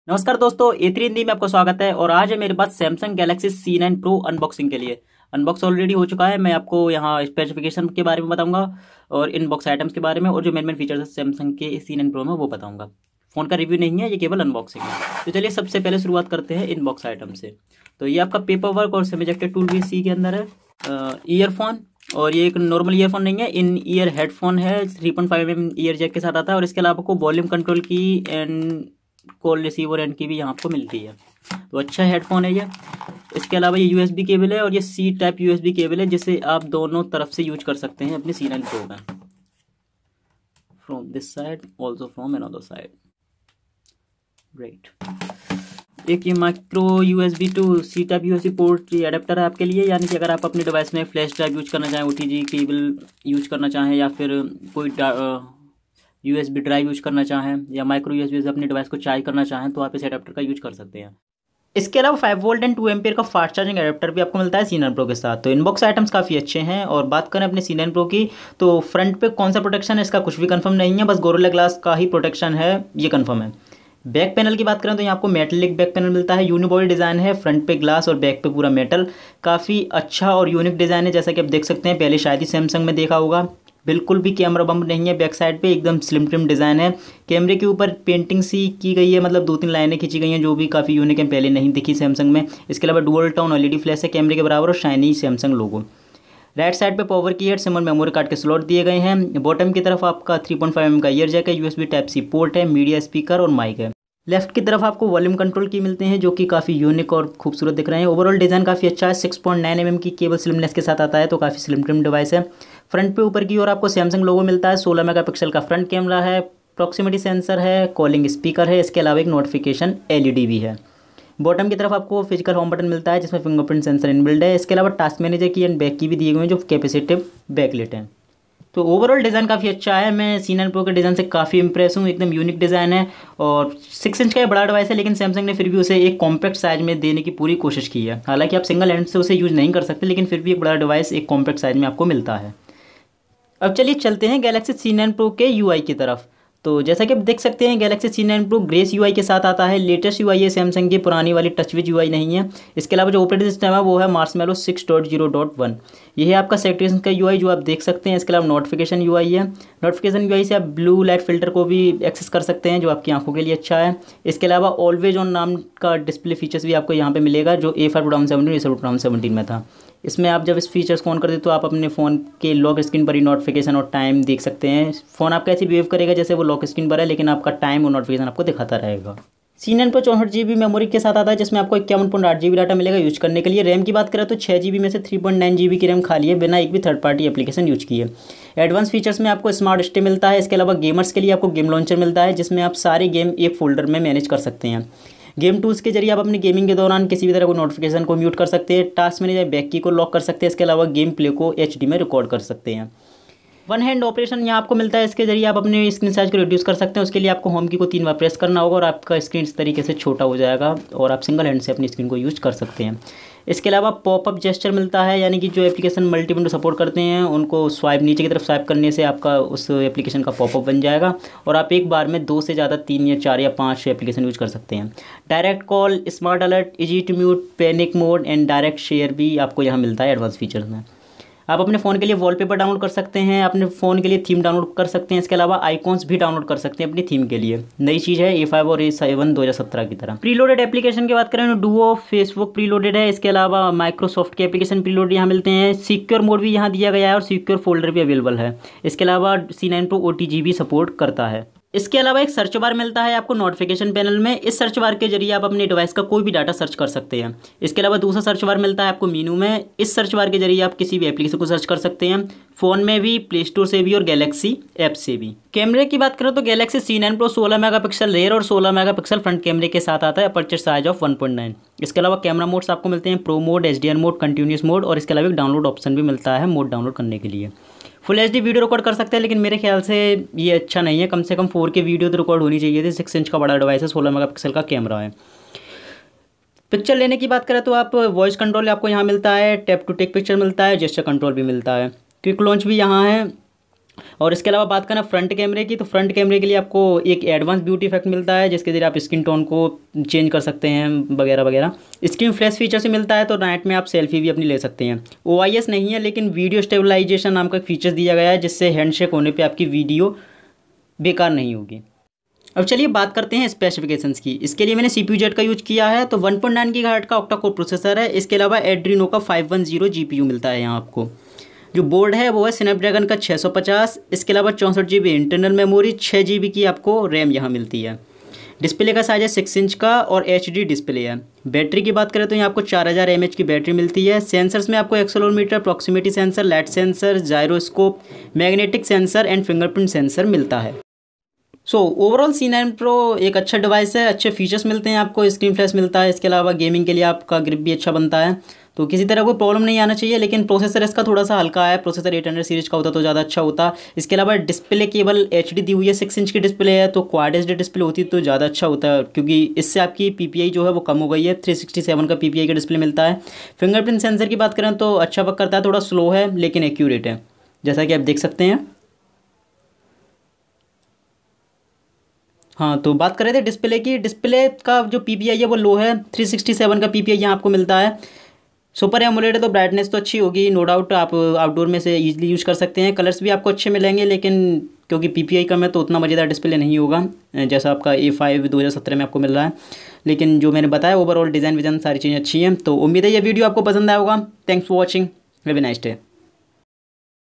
नमस्कार दोस्तों, A3 हिंदी में आपका स्वागत है। और आज है मेरे पास Samsung Galaxy C9 pro unboxing के लिए। अनबॉक्स ऑलरेडी हो चुका है। मैं आपको यहाँ स्पेसिफिकेशन के बारे में बताऊंगा और इनबॉक्स आइटम्स के बारे में, और जो मेन मेन फीचर्स है सैमसंग के C9 प्रो में वो बताऊंगा। फ़ोन का रिव्यू नहीं है, ये केवल अनबॉक्सिंग है। तो चलिए सबसे पहले शुरुआत करते हैं इनबॉक्स आइटम से। तो ये आपका पेपर वर्क और सेमीकंडक्टर टूल भी सी के अंदर है। ईयरफोन, और ये एक नॉर्मल ईयरफोन नहीं है, इन ईयर हेडफोन है। 3.5 mm ईयर जैक के साथ आता है। और इसके अलावा आपको वॉल्यूम कंट्रोल की एंड कॉल रिसीवर एंड की भी यहाँ आपको मिलती है। तो अच्छा हेडफोन है ये। इसके अलावा ये USB केबल है और ये C टाइप USB केबल है, जिसे आप दोनों तरफ से यूज कर सकते हैं अपने C9 प्रो में। From this side also from another side. Great. एक ये micro USB to C type USB port adapter है आपके लिए, यानी कि अगर आप अपने डिवाइस में फ्लैश ड्राइव यूज करना चाहें, OTG केबल यूज करना चाहें, या फिर कोई USB ड्राइव यूज करना चाहें, या माइक्रो USB से अपने डिवाइस को चार्ज करना चाहें, तो आप इस एडाप्टर का यूज कर सकते हैं। इसके अलावा 5 वोल्ट एंड 2 एम्पियर का फास्ट चार्जिंग एडाप्टर भी आपको मिलता है C9 प्रो के साथ। तो इनबॉक्स आइटम्स काफ़ी अच्छे हैं। और बात करें अपने C9 प्रो की, तो फ्रंट पे कौन सा प्रोटेक्शन है इसका कुछ भी कंफर्म नहीं है, बस गोरिल्ला ग्लास का ही प्रोटेक्शन है, ये कंफर्म है। बैक पैनल की बात करें तो यहाँ आपको मेटलिक बैक पैनल मिलता है। यूनिबॉडी डिज़ाइन है, फ्रंट पे ग्लास और बैक पे पूरा मेटल। काफ़ी अच्छा और यूनिक डिज़ाइन है, जैसा कि आप देख सकते हैं। पहले शायद ही सैमसंग में देखा होगा। बिल्कुल भी कैमरा बम्प नहीं है बैक साइड पे, एकदम स्लिम ट्रिम डिज़ाइन है। कैमरे के ऊपर पेंटिंग सी की गई है, मतलब 2-3 लाइनें खींची गई हैं जो भी काफ़ी यूनिक है, पहले नहीं दिखी सैमसंग में। इसके अलावा डुअल टोन LED फ्लैश है कैमरे के बराबर, और शाइनी सैमसंग लोगो। राइट साइड पे पावर की हेड, सिमर मेमोरी कार्ड के स्लॉट दिए गए हैं। बॉटम की तरफ आपका 3.5 mm का ईयर जैक है, USB Type-C पोर्ट है, मीडिया स्पीकर और माइक है। लेफ्ट की तरफ आपको वॉल्यूम कंट्रोल की मिलते हैं, जो कि काफ़ी यूनिक और खूबसूरत दिख रहे हैं। ओवरऑल डिज़ाइन काफ़ी अच्छा है। 6.9 mm की केबल स्लिमनेस के साथ आता है, तो काफ़ी स्लिम ट्रिम डिवाइस है। फ्रंट पे ऊपर की ओर आपको सैमसंग लोगो मिलता है। 16 मेगापिक्सल का फ्रंट कैमरा है, प्रॉक्सिमिटी सेंसर है, कॉलिंग स्पीकर है। इसके अलावा एक नोटिफिकेशन LED भी है। बॉटम की तरफ आपको फिजिकल होम बटन मिलता है, जिसमें फिंगरप्रिंट सेंसर इनबिल्ड है। इसके अलावा टास्क मैनेजर की एंड बैक की भी दिए हुए हैं, जो कैपेसिटिव बैकलाइट है। तो ओवरऑल डिज़ाइन काफ़ी अच्छा है। मैं C9 प्रो के डिज़ाइन से काफ़ी इंप्रेस हूँ। एकदम यूनिक डिज़ाइन है, और 6 इंच का बड़ा डिवाइस है, लेकिन सैमसंग ने फिर भी उसे एक कॉम्पैक्ट साइज में देने की पूरी कोशिश की है। हालांकि आप सिंगल हैंड से उसे यूज़ नहीं कर सकते, लेकिन फिर भी एक बड़ा डिवाइस एक कॉम्पैक्ट साइज में आपको मिलता है। अब चलिए चलते हैं गैलेक्सी C9 प्रो के UI की तरफ। तो जैसा कि आप देख सकते हैं, Galaxy C9 pro grace UI के साथ आता है। लेटेस्ट UI है सैमसंग की, पुरानी वाली टचविज UI नहीं है। इसके अलावा जो ऑपरेटिंग सिस्टम है वो है मार्शमैलो 6.0.1। ये है आपका सैक्रेशन का UI जो आप देख सकते हैं। इसके अलावा नोटिफिकेशन UI है। नोटिफिकेशन UI से आप ब्लू लाइट फिल्टर को भी एक्सेस कर सकते हैं, जो आपकी आंखों के लिए अच्छा है। इसके अलावा ऑलवेज ऑन नाम का डिस्प्ले फीचर्स भी आपको यहाँ पे मिलेगा, जो A5 2017 2017 में था। इसमें आप जब इस फीचर्स को ऑन कर दे तो आप अपने फ़ोन के लॉक स्क्रीन पर ही नोटिफिकेशन और टाइम देख सकते हैं। फ़ोन आपका ऐसे बिहेव करेगा जैसे वो लॉक स्क्रीन पर है, लेकिन आपका टाइम और नोटिफिकेशन आपको दिखाता रहेगा। C9 प्रो 64 GB मेमोरी के साथ आता है, जिसमें आपको 51.8 GB डाटा मिलेगा यूज करने के लिए। रैम की बात करें तो 6 GB में से 3.9 GB की रैम खाली है, बिना एक भी थर्ड पार्टी एप्लीकेशन यूज किए। एडवांस फीचर्स में आपको स्मार्ट स्टे मिलता है। इसके अलावा गेमर्स के लिए आपको गेम लॉन्चर मिलता है, जिसमें आप सारे गेम एक फोल्डर में मैनेज कर सकते हैं। गेम टूल्स के जरिए आप अपनी गेमिंग के दौरान किसी भी तरह को नोटिफिकेशन को म्यूट कर सकते हैं। टास्क मैनेजर बैक की को लॉक कर सकते हैं। इसके अलावा गेम प्ले को HD में रिकॉर्ड कर सकते हैं। वन हैंड ऑपरेशन यहाँ आपको मिलता है। इसके जरिए आप अपने स्क्रीन साइज को रिड्यूस कर सकते हैं। उसके लिए आपको होम की को 3 बार प्रेस करना होगा, और आपका स्क्रीन इस तरीके से छोटा हो जाएगा, और आप सिंगल हैंड से अपनी स्क्रीन को यूज कर सकते हैं। इसके अलावा पॉपअप जेस्चर मिलता है, यानी कि जो एप्लीकेशन मल्टी विंडो सपोर्ट करते हैं उनको स्वाइप नीचे की तरफ स्वाइप करने से आपका उस एप्लीकेशन का पॉपअप बन जाएगा, और आप एक बार में 2 से ज़्यादा 3 या 4 या 5 एप्लीकेशन यूज कर सकते हैं। Direct call, smart alert, easy to mute, panic mode and direct share भी आपको यहाँ मिलता है एडवांस फीचर्स में। आप अपने फ़ोन के लिए वॉलपेपर डाउनलोड कर सकते हैं, अपने फ़ोन के लिए थीम डाउनलोड कर सकते हैं। इसके अलावा आइकॉन्स भी डाउनलोड कर सकते हैं अपनी थीम के लिए। नई चीज़ है A5 और A7 2017 की तरह। प्रीलोडेड एप्लीकेशन की बात करें तो डुओ, फेसबुक प्रीलोडेड है। इसके अलावा माइक्रोसॉफ्ट के एप्लीकेशन प्रीलोड यहाँ मिलते हैं। सिक्योर मोड भी यहाँ दिया गया है, और सिक्योर फोल्डर भी अवेलेबल है। इसके अलावा C9 प्रो OTG भी सपोर्ट करता है। इसके अलावा एक सर्च बार मिलता है आपको नोटिफिकेशन पैनल में। इस सर्च बार के जरिए आप अपने डिवाइस का कोई भी डाटा सर्च कर सकते हैं। इसके अलावा दूसरा सर्च बार मिलता है आपको मेनू में। इस सर्च बार के जरिए आप किसी भी एप्लीकेशन को सर्च कर सकते हैं, फ़ोन में भी, प्ले स्टोर से भी, और गैलेक्सी ऐप से भी। कैमरे की बात करें तो Galaxy C9 pro 16 megapixel rare और 16 मेगापिक्सल फ्रंट कैमरे के साथ आता है, अपर्चर साइज ऑफ 1.9। इसके अलावा कैमरा मोड्स आपको मिलते हैं, pro mode, HDR mode, continuous mode, और इसके अलावा एक डाउनलोड ऑप्शन भी मिलता है मोड डाउनलोड करने के लिए। फुल HD वीडियो रिकॉर्ड कर सकते हैं, लेकिन मेरे ख्याल से ये अच्छा नहीं है। कम से कम 4K वीडियो तो रिकॉर्ड होनी चाहिए थी। 6 इंच का बड़ा डिवाइस है, 16 मेगापिक्सल का कैमरा है। पिक्चर लेने की बात करें तो आप वॉइस कंट्रोल आपको यहाँ मिलता है, टैप टू टेक पिक्चर मिलता है, जेस्चर कंट्रोल भी मिलता है, क्विक लॉन्च भी यहाँ है, और इसके अलावा बात करना फ्रंट कैमरे की, तो फ्रंट कैमरे के लिए आपको एक एडवांस ब्यूटी इफेक्ट मिलता है जिसके जरिए आप स्किन टोन को चेंज कर सकते हैं वगैरह वगैरह। स्क्रीन फ्लैश फीचर से मिलता है, तो नाइट में आप सेल्फी भी अपनी ले सकते हैं। OIS नहीं है लेकिन वीडियो स्टेबलाइजेशन नाम का फीचर दिया गया है जिससे हैंडशेक होने पर आपकी वीडियो बेकार नहीं होगी। अब चलिए बात करते हैं स्पेसिफिकेशंस की। इसके लिए मैंने CPU जेट का यूज किया है, तो 1.9 गीगाहर्ट्ज का ऑक्टा कोर प्रोसेसर है। इसके अलावा एड्रीनो का 510 GPU मिलता है यहाँ आपको। जो बोर्ड है वो है स्नैपड्रैगन का 650। इसके अलावा 64 GB इंटरनल मेमोरी, 6 GB की आपको रैम यहाँ मिलती है। डिस्प्ले का साइज है 6 इंच का और HD डिस्प्ले है। बैटरी की बात करें तो यहाँ आपको 4000 mAh की बैटरी मिलती है। सेंसर्स में आपको accelerometer, proximity sensor, light sensor, gyroscope, magnetic sensor and fingerprint sensor मिलता है। ओवरऑल C9 Pro एक अच्छा डिवाइस है, अच्छे फीचर्स मिलते हैं आपको, स्क्रीन फ्लैश मिलता है। इसके अलावा गेमिंग के लिए आपका ग्रिप भी अच्छा बनता है, तो किसी तरह कोई प्रॉब्लम नहीं आना चाहिए। लेकिन प्रोसेसर इसका थोड़ा सा हल्का है, प्रोसेसर 800 सीरीज का होता तो ज़्यादा अच्छा होता। इसके अलावा डिस्प्ले केवल HD दी हुई है, 6 इंच की डिस्प्ले है, तो क्वाड HD डिस्प्ले होती तो ज़्यादा अच्छा होता है, क्योंकि इससे आपकी PPI जो है वो कम हो गई है। 367 का PPI का डिस्प्ले मिलता है। फिंगरप्रिंट सेंसर की बात करें तो अच्छा वर्क करता है, थोड़ा स्लो है लेकिन एक्यूरेट है, जैसा कि आप देख सकते हैं। हाँ, तो बात कर रहे थे डिस्प्ले की। डिस्प्ले का जो PPI है वो लो है, 367 का PPI यहाँ आपको मिलता है। सुपर एमोलेड है तो ब्राइटनेस तो अच्छी होगी, नो डाउट। आप आउटडोर में से ईजिली यूज़ कर सकते हैं। कलर्स भी आपको अच्छे मिलेंगे, लेकिन क्योंकि PPI कम है तो उतना मज़ेदार डिस्प्ले नहीं होगा जैसा आपका A5 2017 में आपको मिल रहा है। लेकिन जो मैंने बताया ओवरऑल डिज़ाइन विज़ाइन सारी चीज़ें अच्छी हैं। तो उम्मीद है ये वीडियो आपको पसंद आया होगा। Thanks for watching, have a nice day.